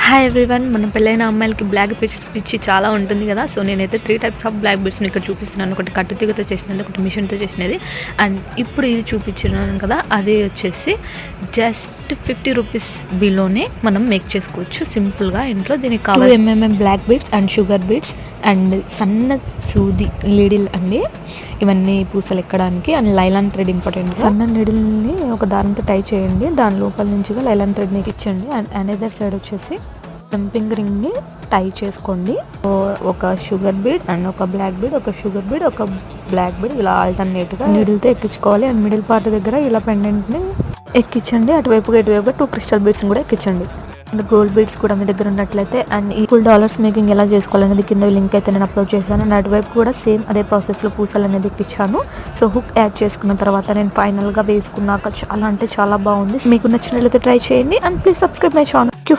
Hi everyone. మన పెళ్ళైన అమ్మాయిలకి బ్లాక్ బీడ్స్ పిచ్చి చాలా ఉంటుంది కదా. సో నేనైతే 3 టైప్స్ ఆఫ్ బ్లాక్ బీడ్స్ని ఇక్కడ చూపిస్తున్నాను. ఒకటి కట్టుతీగతో చేసినది, ఒకటి మిషన్తో చేసినది, అండ్ ఇప్పుడు ఇది చూపించినాను కదా, అది వచ్చేసి జస్ట్ 50 రూపీస్ బిలోనే మనం మేక్ చేసుకోవచ్చు సింపుల్గా ఇంట్లో. దీనికి కావాలి 2 mm black beads and sugar beads and సన్న సూది లీడిల్ అండి, ఇవన్నీ పూసలు ఎక్కడానికి, అండ్ లైలాన్ థ్రెడ్ ఇంపార్టెంట్. సన్న నీడిల్ని ఒక దారంతో టై చేయండి, దాని లోపల నుంచిగా లైలాన్ థ్రెడ్ని ఇచ్చండి. అండ్ అనదర్ సైడ్ వచ్చేసి జంపింగ్ రింగ్ని టై చేసుకోండి. ఒక షుగర్ బీడ్ అండ్ ఒక బ్లాక్ బీడ్, ఒక షుగర్ బీడ్, ఒక బ్లాక్ బీడ్, ఇలా ఆల్టర్నేట్గా నీడిల్తో ఎక్కించుకోవాలి. అండ్ మిడిల్ పార్ట్ దగ్గర ఇలా పెండెంట్ని ఎక్కించండి. అటువైపుగా ఇటువైపుగా 2 క్రిస్టల్ బీడ్స్ని కూడా ఎక్కించండి. అండ్ గోల్డ్ బీడ్స్ కూడా మీ దగ్గర ఉన్నట్లయితే, అండ్ ఈ ఫుల్ డాలర్స్ మేకింగ్ ఎలా చేసుకోవాలనేది కింద లింక్ అయితే నేను అప్లోడ్ చేశాను. అండ్ అటువైపు కూడా సేమ్ అదే ప్రాసెస్లో పూసలు అనేది ఎక్కించాను. సో హుక్ యాడ్ చేసుకున్న తర్వాత నేను ఫైనల్గా వేసుకున్నాక చాలా అంటే చాలా బాగుంది. మీకు నచ్చినట్లయితే ట్రై చేయండి and please subscribe my channel.